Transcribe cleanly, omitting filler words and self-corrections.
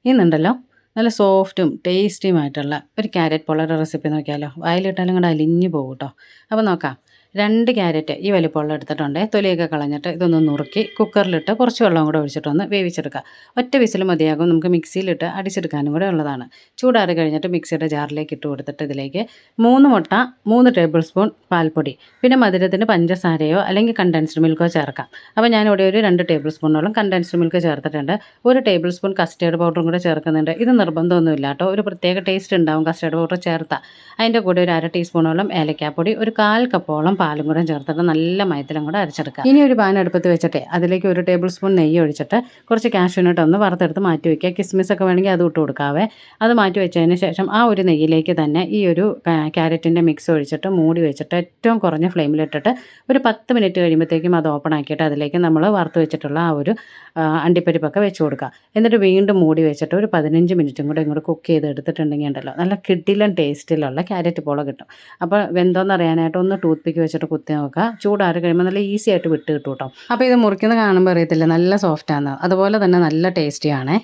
ഇന്നുണ്ടല്ലോ നല്ല സോഫ്റ്റും ടേസ്റ്റിയുമായിട്ടുള്ള ഒരു carrot പോളയുടെ recipe നോക്കിയാലോ. വായിലിട്ടാലും കൂടെ അലിഞ്ഞു പോകും കേട്ടോ. അപ്പോൾ നോക്കാം. 2 ക്യാരറ്റ് ഈ വലിപ്പമുള്ള എടുത്തിട്ടുണ്ട്. തൊലിയൊക്കെ കളഞ്ഞിട്ട് ഇതൊന്ന് നുറുക്കി കുക്കറിലിട്ട് കുറച്ച് വെള്ളം കൂടെ ഒഴിച്ചിട്ടൊന്ന് വേവിച്ചെടുക്കുക. ഒറ്റ വിസിൽ മതിയാകും. നമുക്ക് മിക്സിയിലിട്ട് അടിച്ചെടുക്കാനും കൂടെ ഉള്ളതാണ്. ചൂടാറി കഴിഞ്ഞിട്ട് മിക്സിയുടെ ജാറിലേക്ക് ഇട്ട് കൊടുത്തിട്ട് ഇതിലേക്ക് 3 മുട്ട, 3 ടേബിൾ സ്പൂൺ പാൽപ്പൊടി, പിന്നെ മധുരത്തിന് പഞ്ചസാരയോ അല്ലെങ്കിൽ കണ്ടൻസ്ഡ് മിൽക്കോ ചേർക്കാം. അപ്പോൾ ഞാനിവിടെ ഒരു 2 ടേബിൾ സ്പൂണോളം കണ്ടൻസ്ഡ് മിൽക്ക് ചേർത്തിട്ടുണ്ട്. 1 ടേബിൾ സ്പൂൺ കസ്റ്റേർഡ് പൗഡറും കൂടെ ചേർക്കുന്നുണ്ട്. ഇത് നിർബന്ധമൊന്നുമില്ല കേട്ടോ. ഒരു പ്രത്യേക ടേസ്റ്റ് ഉണ്ടാവും കസ്റ്റേർഡ് പൗഡർ ചേർത്താൽ. അതിൻ്റെ കൂടെ ഒരു 1/2 ടീസ്പൂണോളം ഏലക്കാപ്പൊടി, ഒരു 1/4 കപ്പോളം പാലും കൂടെ ചേർത്തിട്ട് നല്ല മയത്തിലും കൂടെ അരച്ചെടുക്കുക. ഇനി ഒരു പാൻ അടുപ്പത്ത് വെച്ചിട്ട് അതിലേക്ക് 1 ടേബിൾ സ്പൂൺ നെയ്യ് ഒഴിച്ചിട്ട് കുറച്ച് കാഷ്യൂനട്ട് ഒന്ന് വറുത്തെടുത്ത് മാറ്റി വയ്ക്കുക. കിസ്മിസൊക്കെ വേണമെങ്കിൽ അത് ഇട്ട് കൊടുക്കാവേ. അത് മാറ്റി വെച്ചതിന് ശേഷം ആ ഒരു നെയ്യിലേക്ക് തന്നെ ഈ ഒരു ക്യാരറ്റിൻ്റെ മിക്സ് ഒഴിച്ചിട്ട് മൂടി വെച്ചിട്ട് ഏറ്റവും കുറഞ്ഞ ഫ്ലെയിമിലിട്ടിട്ട് ഒരു 10 മിനിറ്റ് കഴിയുമ്പോഴത്തേക്കും അത് ഓപ്പൺ ആക്കിയിട്ട് അതിലേക്ക് നമ്മൾ വറുത്ത് വെച്ചിട്ടുള്ള ആ ഒരു അണ്ടിപ്പരിപ്പൊക്കെ വെച്ച് കൊടുക്കുക. എന്നിട്ട് വീണ്ടും മൂടി വെച്ചിട്ട് ഒരു 15 മിനിറ്റും കൂടെ ഇങ്ങോട്ട് കുക്ക് ചെയ്ത് എടുത്തിട്ടുണ്ടെങ്കിൽ ഉണ്ടല്ലോ നല്ല കിടിലൻ ടേസ്റ്റിലുള്ള ക്യാരറ്റ് പോള കിട്ടും. അപ്പോൾ വെന്തോന്ന് അറിയാനായിട്ട് ഒന്ന് ടൂത്ത് പിക്ക് വെച്ചിട്ട് കുത്തി നോക്കുക. ചൂടാറി കഴിയുമ്പോൾ നല്ല ഈസി ആയിട്ട് വിട്ട് കിട്ടും കേട്ടോ. അപ്പോൾ ഇത് മുറിക്കുന്നത് കാണുമ്പോൾ അറിയത്തില്ല നല്ല സോഫ്റ്റാണ്. അതുപോലെ തന്നെ നല്ല ടേസ്റ്റിയാണേ.